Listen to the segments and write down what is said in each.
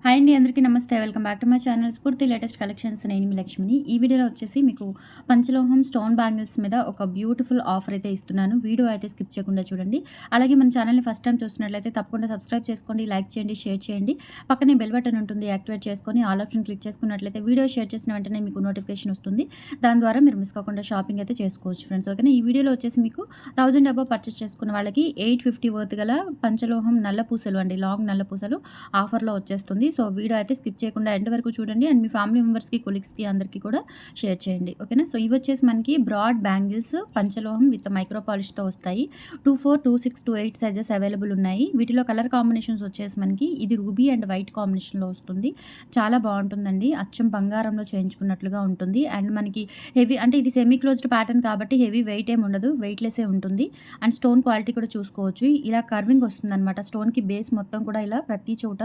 Hi అండి, అందరికీ నమస్తే. Welcome back to my channel స్ఫూర్తి లేటెస్ట్ కలెక్షన్స్. నేను మీ లక్ష్మిని. ఈ వీడియోలో వచ్చేసి మీకు పంచలోహం స్టోన్ బ్యాంగిల్స్ మీద ఒక బ్యూటిఫుల్ ఆఫర్ అయితే ఇస్తున్నాను. వీడియో అయితే స్కిప్ చేయకుండా చూడండి. అలాగే మన ఛానల్ని ఫస్ట్ టైం చూస్తున్నట్లయితే తప్పకుండా సబ్స్క్రైబ్ చేసుకోండి, లైక్ చేయండి, షేర్ చేయండి. పక్కనే బెల్ బటన్ ఉంటుంది, యాక్టివేట్ చేసుకొని ఆల్ ఆప్షన్ క్లిక్ చేసుకున్నట్లయితే వీడియో షేర్ చేసిన వెంటనే మీకు నోటిఫికేషన్ వస్తుంది. దాని ద్వారా మీరు మిస్ కాకుండా షాపింగ్ అయితే చేసుకోవచ్చు ఫ్రెండ్స్. ఓకేనా. ఈ వీడియోలో వచ్చేసి మీకు 1000 అబోవ్ పర్చేస్ చేసుకున్న వాళ్ళకి 850 వర్త్ గల పంచలోహం నల్ల పూసలు అండి, లాంగ్ నల్ల పూసలు ఆఫర్లో వచ్చేస్తుంది. సో వీడియో అయితే స్కిప్ చేయకుండా ఎండ్ వరకు చూడండి అండ్ మీ ఫ్యామిలీ మెంబర్స్కి, కొలీగ్స్కి అందరికీ కూడా షేర్ చేయండి. ఓకేనా. సో ఇవి వచ్చేసి మనకి బ్రాడ్ బ్యాంగిల్స్ పంచలోహం విత్ మైక్రో పాలిష్తో వస్తాయి. 24, 26, 28 సైజెస్ అవైలబుల్ ఉన్నాయి. వీటిలో కలర్ కాంబినేషన్స్ వచ్చేసి మనకి ఇది రూబీ అండ్ వైట్ కాంబినేషన్లో వస్తుంది. చాలా బాగుంటుందండి, అచ్చం బంగారంలో చేయించుకున్నట్లుగా ఉంటుంది. అండ్ మనకి హెవీ అంటే ఇది సెమీ క్లోజ్డ్ ప్యాటర్న్ కాబట్టి హెవీ వెయిట్ ఏమి ఉండదు, వెయిట్లెస్సే ఉంటుంది. అండ్ స్టోన్ క్వాలిటీ కూడా చూసుకోవచ్చు. ఇలా కర్వింగ్ వస్తుంది అనమాట. స్టోన్కి బేస్ మొత్తం కూడా ఇలా ప్రతి చోట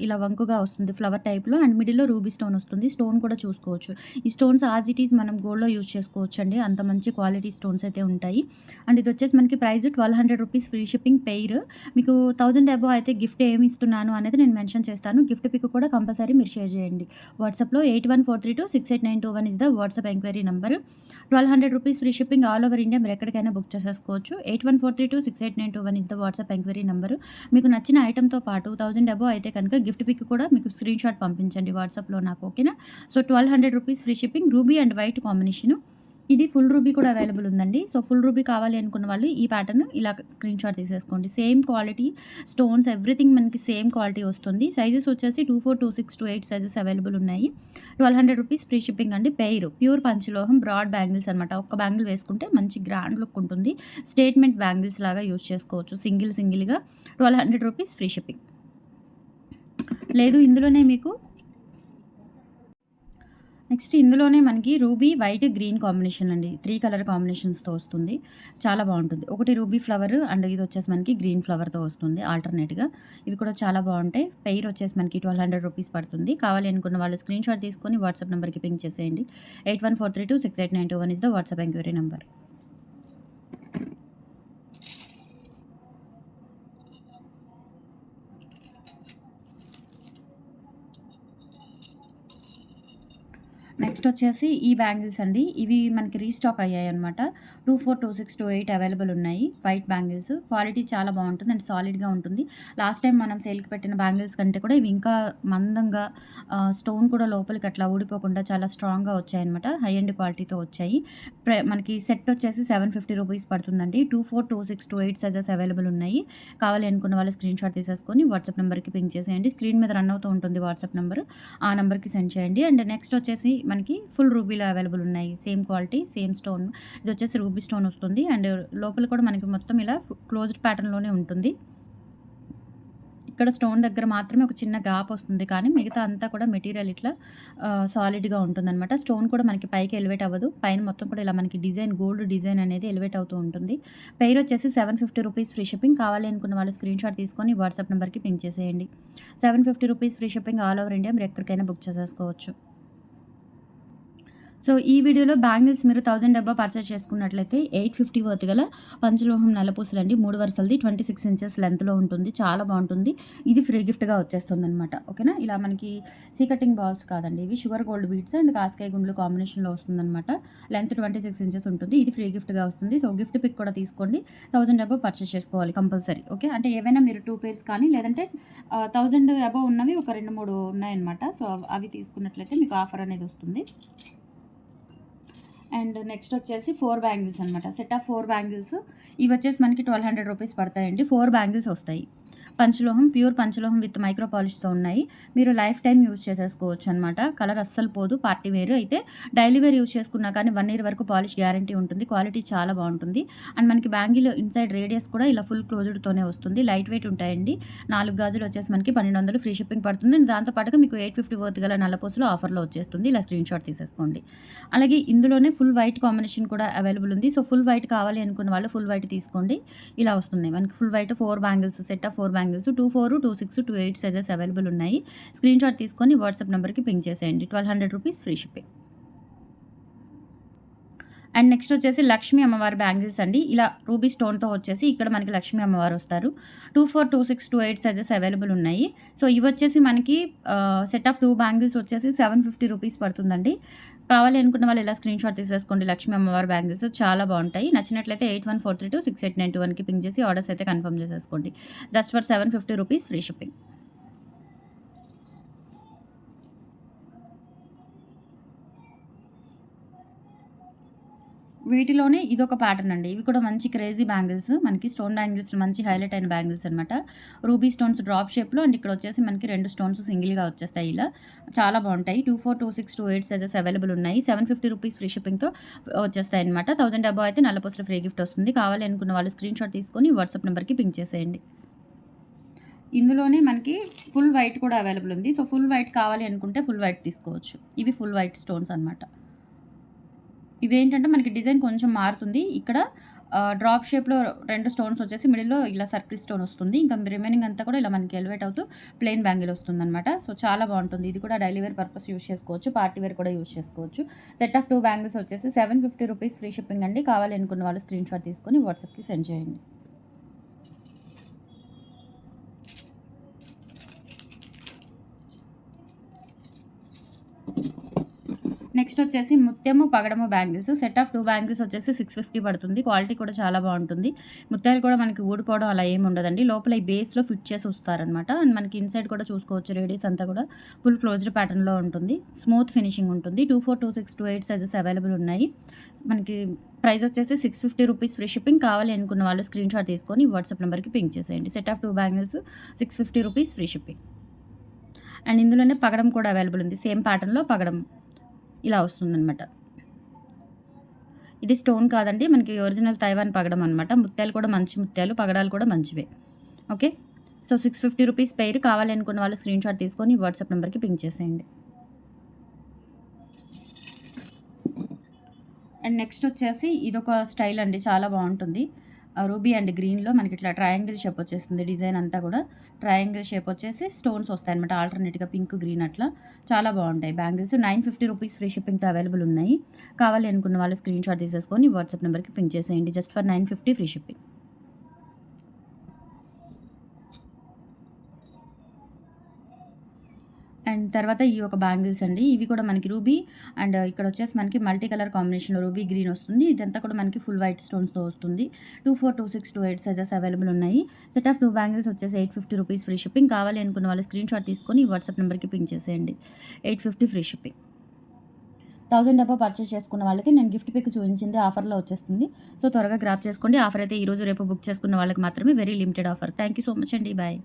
ఇలా వంకుగా వస్తుంది ఫ్లవర్ టైప్లో. అండ్ మిడిల్లో రూబీ స్టోన్ వస్తుంది. స్టోన్ కూడా చూసుకోవచ్చు. ఈ స్టోన్స్ యాజ్ ఇట్ ఈజ్ మనం గోల్డ్లో యూజ్ చేసుకోవచ్చు అండి, అంత మంచి క్వాలిటీ స్టోన్స్ అయితే ఉంటాయి. అండ్ ఇది వచ్చేసి మనకి price 1200 rupees, free shipping. Pair మీకు 1000 అబోవ్ అయితే గిఫ్ట్ ఏమి ఇస్తున్నాను అనేది నేను మెన్షన్ చేస్తాను. గిఫ్ట్ పిక్ కూడా కంపల్సరీ మీరు షేర్ చేయండి. వాట్సాప్లో 8143268921 is the WhatsApp enquiry number. 1200 rupees, free shipping, all over India. మీరు ఎక్కడికైనా బుక్ చేసేసుకోవచ్చు. 8143268921 is the WhatsApp enquiry number. మీకు నచ్చిన ఐటమ్తో పాటు 1000 అబోవ్ అయితే కనుక గిఫ్ట్ పిక్ కూడా మీకు స్క్రీన్ షాట్ పంపించండి వాట్సాప్లో నాకు. ఓకేనా. So 1200 rupees, free shipping. Ruby and white combination. ఇది ఫుల్ రూబీ కూడా అవైలబుల్ ఉందండి. సో ఫుల్ రూబీ కావాలి అనుకున్న వాళ్ళు ఈ ప్యాటర్న్ ఇలా స్క్రీన్ షాట్ తీసేసుకోండి. సేమ్ క్వాలిటీ స్టోన్స్ ఎవ్రీథింగ్ మనకి సేమ్ క్వాలిటీ వస్తుంది. సైజెస్ వచ్చేసి 24, 26, 28 సైజెస్ అవైలబుల్ ఉన్నాయి. 1200 రూపీస్, ఫ్రీ షిప్పింగ్ అండి. పెయిర్ ప్యూర్ పంచలోహం బ్రాడ్ బ్యాంగిల్స్ అనమాట. ఒక్క బ్యాంగిల్ వేసుకుంటే మంచి గ్రాండ్ లుక్ ఉంటుంది. స్టేట్మెంట్ బ్యాంగిల్స్ లాగా యూజ్ చేసుకోవచ్చు సింగిల్గా. 1200 రూపీస్, ఫ్రీ షిప్పింగ్. లేదు ఇందులోనే మీకు నెక్స్ట్ ఇందులోనే మనకి రూబీ వైట్ గ్రీన్ కాంబినేషన్ అండి, 3 కలర్ కాంబినేషన్స్తో వస్తుంది. చాలా బాగుంటుంది. ఒకటి రూబీ ఫ్లవర్ అండ్ ఇది వచ్చేసి మనకి గ్రీన్ ఫ్లవర్తో వస్తుంది ఆల్టర్నేట్గా. ఇవి కూడా చాలా బాగుంటాయి. పెయిర్ వచ్చేసి మనకి 1200 రూపీస్ పడుతుంది. కావాలి అనుకున్న వాళ్ళు స్క్రీన్ షాట్ తీసుకొని వాట్సాప్ నెంబర్కి పింక్ చేసేయండి. 8143268921 is the WhatsApp enquiry number. Next వచ్చేసి ఈ బ్యాంగిల్స్ అండి. ఇవి మనకి రీస్టాక్ అయ్యాయి అనమాట. 24, 26, 28 అవైలబుల్ ఉన్నాయి. వైట్ బ్యాంగిల్స్ క్వాలిటీ చాలా బాగుంటుంది అండ్ సాలిడ్గా ఉంటుంది. లాస్ట్ టైం మనం సేల్కి పెట్టిన బ్యాంగిల్స్ కంటే కూడా ఇవి ఇంకా మందంగా, స్టోన్ కూడా లోపలికి అట్లా ఊడిపోకుండా చాలా స్ట్రాంగ్గా వచ్చాయన్నమాట. హై అండ్ క్వాలిటీతో వచ్చాయి. మనకి సెట్ వచ్చేసి 750 రూపీస్ పడుతుందండి. 24, 26, 28 సైజెస్ అవైలబుల్ ఉన్నాయి. కావాలి అనుకున్న వాళ్ళు స్క్రీన్ షాట్ తీసేసుకొని వాట్సాప్ నెంబర్కి పింక్ చేసేయండి. స్క్రీన్ మీద రన్ అవుతూ ఉంటుంది వాట్సాప్ నెంబర్, ఆ నెంబర్కి సెండ్ చేయండి. అండ్ నెక్స్ట్ వచ్చేసి మనకి ఫుల్ రూబీలో అవైలబుల్ ఉన్నాయి. Same quality, same stone. ఇది వచ్చేసి రూబీ స్టోన్ వస్తుంది అండ్ లోపల కూడా మనకి మొత్తం ఇలా క్లోజ్డ్ ప్యాటర్న్లోనే ఉంటుంది. ఇక్కడ స్టోన్ దగ్గర మాత్రమే ఒక చిన్న గ్యాప్ వస్తుంది, కానీ మిగతా అంతా కూడా మెటీరియల్ ఇట్లా సాలిడ్గా ఉంటుందన్నమాట. స్టోన్ కూడా మనకి పైకి ఎలివేట్ అవ్వదు. పైన మొత్తం కూడా ఇలా మనకి డిజైన్, గోల్డ్ డిజైన్ అనేది ఎలివేట్ అవుతూ ఉంటుంది. పెయిర్ వచ్చేసి 750 రూపీస్, ఫ్రీ షిప్పింగ్. కావాలి అనుకున్న వాళ్ళు స్క్రీన్ షాట్ తీసుకొని వాట్సాప్ నెంబర్కి పింక్ చేసేయండి. 750 rupees, free shipping, all over India. మీరు ఎక్కడికైనా బుక్ చేసేసుకోవచ్చు. సో ఈ వీడియోలో బ్యాంగిల్స్ మీరు 1000 డబ్బా పర్చేస్ చేసుకున్నట్లయితే 850 వర్త్ గల పంచలోహం నల్లపూసలు అండి. 3 వరుసలది 26 ఇంచెస్ లెంత్లో ఉంటుంది. చాలా బాగుంటుంది. ఇది ఫ్రీ గిఫ్ట్గా వచ్చేస్తుంది అనమాట. ఓకేనా. ఇలా మనకి సీకటింగ్ బాల్స్ కాదండి, ఇవి షుగర్ గోల్డ్ బీడ్స్ అండ్ కాస్కాయ గుండ్లు కాంబినేషన్లో వస్తుందన్నమాట. లెంత్ 26 ఇంచెస్ ఉంటుంది. ఇది ఫ్రీ గిఫ్ట్గా వస్తుంది. సో గిఫ్ట్ పిక్ కూడా తీసుకోండి. 1000 డబ్బా పర్చేస్ చేసుకోవాలి కంపల్సరీ. ఓకే. అంటే ఏవైనా మీరు 2 పేర్స్ కానీ లేదంటే 1000 అబవ్ ఉన్నవి ఒక 2-3 ఉన్నాయన్నమాట. సో అవి తీసుకున్నట్లయితే మీకు ఆఫర్ అనేది వస్తుంది. అండ్ నెక్స్ట్ వచ్చేసి 4 బ్యాంగిల్స్ అనమాట. Set of 4 bangles. ఇవి వచ్చేసి మనకి 1200 రూపీస్ పడతాయండి. 4 బ్యాంగిల్స్ వస్తాయి. పంచలోహం, ప్యూర్ పంచలోహం విత్ మైక్రో పాలిష్తో ఉన్నాయి. మీరు లైఫ్ టైం యూజ్ చేసేసుకోవచ్చు అనమాట. కలర్ అస్సలు పోదు. పార్టీ వేర్ అయితే డైలీ వేర్ యూజ్ చేసుకున్నా కానీ 1 ఇయర్ వరకు పాలిష్ గ్యారంటీ ఉంటుంది. క్వాలిటీ చాలా బాగుంటుంది. అండ్ మనకి బ్యాంగిల్ ఇన్సైడ్ రేడియస్ కూడా ఇలా ఫుల్ క్లోజ్డ్తోనే వస్తుంది. లైట్ వెయిట్ ఉంటాయండి. 4 గాజులు వచ్చేసి మనకి 1200, ఫ్రీ షిప్పింగ్ పడుతుంది. అండ్ దాంతోపాటుగా మీకు 850 వర్త్ గల నల్లపూసలు ఆఫర్లో వచ్చేస్తుంది. ఇలా స్క్రీన్ షాట్ తీసేసుకోండి. అలాగే ఇందులోనే ఫుల్ వైట్ కాంబినేషన్ కూడా అవైలబుల్ ఉంది. సో ఫుల్ వైట్ కావాలి అనుకున్న వాళ్ళు ఫుల్ వైట్ తీసుకోండి. ఇలా వస్తున్నాయి మనకి full white 4 bangles, set of 4 bangles 24, 26, 28 sizes available ఉన్నాయి. స్క్రీన్ షాట్ తీసుకొని వాట్సాప్ నెంబర్కి పింక్ చేసేయండి. 1200 rupees, free shipping. And next వచ్చేసి లక్ష్మీ అమ్మవారి బ్యాంగిల్స్ అండి. ఇలా రూబీ స్టోన్‌తో వచ్చేసి ఇక్కడ మనకి లక్ష్మీ అమ్మవారు వస్తారు. 24, 26, 28 సైజెస్ అవైలబుల్ ఉన్నాయి. సో ఇవొచ్చేసి మనకి సెట్ ఆఫ్ 2 బ్యాంగిల్స్ వచ్చేసి 750 రూపీస్ పడుతుందండి. కావాలి అనుకున్న వాళ్ళు ఇలా స్క్రీన్‌షాట్ తీసేసుకోండి. లక్ష్మీ అమ్మవారి బ్యాంగిల్స్ చాలా బావుంటాయి. నచ్చినట్లయితే 8143268921కి పింగ్ చేసి ఆర్డర్స్ అయితే కన్ఫర్మ్ చేసేసుకోండి. Just for 750 rupees free shipping. వీటిలోనే ఇదొక ప్యాటర్న్ అండి. ఇవి కూడా మంచి క్రేజీ బ్యాంగిల్స్. మనకి స్టోన్ బ్యాంగిల్స్ మంచి హైలైట్ అయిన బ్యాంగిల్స్ అనమాట. రూబీ స్టోన్స్ డ్రాప్ షేప్‌లో అండ్ ఇక్కడ వచ్చేసి మనకి 2 స్టోన్స్ సింగిల్‌గా వచ్చేస్తాయి ఇలా. చాలా బావుంటాయి. 24, 26, 28 సైజెస్ అవైలబుల్ ఉన్నాయి. 750 రూపీస్ ఫ్రీ షిప్పింగ్‌తో వచ్చేస్తాయన్నమాట. 1000 అబోవ్ అయితే నల్ల పూసల ఫ్రీ గిఫ్ట్ వస్తుంది. కావాలి అనుకున్న వాళ్ళు స్క్రీన్‌షాట్ తీసుకొని వాట్సాప్ నెంబర్‌కి పింగ్ చేసేయండి. ఇందులోనే మనకి ఫుల్ వైట్ కూడా అవైలబుల్ ఉంది. సో ఫుల్ వైట్ కావాలి అనుకుంటే ఫుల్ వైట్ తీసుకోవచ్చు. ఇవి ఫుల్ వైట్ స్టోన్స్ అనమాట. ఇవేంటంటే మనకి డిజైన్ కొంచెం మారుతుంది. ఇక్కడ డ్రాప్ షేప్‌లో 2 స్టోన్స్ వచ్చేసి మిడిల్‌లో ఇలా సర్కిల్ స్టోన్ వస్తుంది. ఇంకా రిమైనింగ్ అంతా కూడా ఇలా మనకి ఎలివేట్ అవుతూ ప్లెయిన్ బ్యాంగిల్ వస్తుందనమాట. సో చాలా బావుంటుంది. ఇది కూడా డైలీ వేర్ పర్పస్ యూజ్ చేసుకోవచ్చు. పార్టీ వేర్ కూడా యూజ్ చేసుకోవచ్చు. సెట్ ఆఫ్ 2 బ్యాంగిల్స్ వచ్చేసి 750 రూపీస్ ఫ్రీ షిప్పింగ్ అండి. కావాలి అనుకున్న వాళ్ళు స్క్రీన్‌షాట్ తీసుకొని వాట్సాప్‌కి సెండ్ చేయండి. నెక్స్ట్ వచ్చేసి ముత్యము, పగడము బ్యాంగిల్స్. సెట్ ఆఫ్ 2 బ్యాంగిల్స్ వచ్చేసి 650 పడుతుంది. క్వాలిటీ కూడా చాలా బావుంటుంది. ముత్యాలు కూడా మనకి ఊడిపోవడం అలా ఏమి ఉండదండి. లోపల ఈ బేస్‌లో ఫిట్ చేసి వస్తారనమాట. అండ్ మనకి ఇన్సైడ్ కూడా చూసుకోవచ్చు. రేడియస్ అంతా కూడా ఫుల్ క్లోజ్డ్ ప్యాటర్న్‌లో ఉంటుంది. స్మూత్ ఫినిషింగ్ ఉంటుంది. 24, 26, 28 సైజెస్ అవైలబుల్ ఉన్నాయి. మనకి ప్రైస్ వచ్చేసి 650 రూపీస్ ఫ్రీ షిప్పింగ్. కావాలి అనుకున్న వాళ్ళు స్క్రీన్‌షాట్ తీసుకొని వాట్సాప్ నెంబర్‌కి పింగ్ చేసేయండి. Set of 2 bangles 650 rupees free shipping. And ఇందులోనే పగడం కూడా అవైలబుల్ ఉంది. సేమ్ ప్యాటర్న్‌లో పగడం ఇలా వస్తుందనమాట. ఇది స్టోన్ కాదండి. మనకి ఒరిజినల్ తైవాన్ పగడం అనమాట. ముత్యాలు కూడా మంచి ముత్యాలు, పగడాలు కూడా మంచివే. ఓకే. So 650 rupees pair. కావాలి అనుకున్న వాళ్ళు స్క్రీన్‌షాట్ తీసుకొని వాట్సాప్ నెంబర్‌కి పింగ్ చేసేయండి. అండ్ నెక్స్ట్ వచ్చేసి ఇదొక స్టైల్ అండి. చాలా బావుంటుంది. రూబీ అండ్ గ్రీన్‌లో మనకి ఇట్లా ట్రయాంగిల్ షేప్ వచ్చేస్తుంది. డిజైన్ అంతా కూడా ట్రయాంగిల్ షేప్ వచ్చేసి స్టోన్స్ వస్తాయన్నమాట. ఆల్టర్‌నేట్‌గా పింక్, గ్రీన్ అట్లా చాలా బావుంటాయి బ్యాంగిల్స్. 950 రూపీస్ ఫ్రీ షిప్పింగ్‌తో అవైలబుల్ ఉన్నాయి. కావాలి అనుకున్న వాళ్ళు స్క్రీన్‌షాట్ తీసేసుకొని వాట్సాప్ నెంబర్‌కి పింగ్ చేసేయండి. Just for 950 free shipping. And తర్వాత ఈ ఒక బ్యాంగిల్స్ అండి. ఇవి కూడా మనకి రూబీ అండ్ ఇక్కడ వచ్చేసి మనకి మల్టీ కలర్ కాంబినేషన్‌లో రూబీ గ్రీన్ వస్తుంది. ఇదంతా కూడా మనకి ఫుల్ వైట్ స్టోన్స్‌తో వస్తుంది. 24, 26, 28 సైజెస్ అవైలబుల్ ఉన్నాయి. సెట్ ఆఫ్ 2 బ్యాంగిల్స్ వచ్చేసి 850 రూపీస్ ఫ్రీ షిప్పింగ్. కావాలి అనుకున్న వాళ్ళు స్క్రీన్‌షాట్ తీసుకొని వాట్సాప్ నెంబర్‌కి పింగ్ చేసేయండి. 850 ఫ్రీ షిప్పింగ్. 1000 అబోవ్ పర్చేస్ చేసుకున్న వాళ్ళకి నేను గిఫ్ట్ పిక్ చూపించింది ఆఫర్‌లో వచ్చేస్తుంది. సో త్వరగా గ్రాబ్ చేసుకోండి. ఆఫర్ అయితే ఈరోజు రేపు బుక్ చేసుకున్న వాళ్ళకి మాత్రమే. Very limited offer. Thank you so much అండి. బాయ్.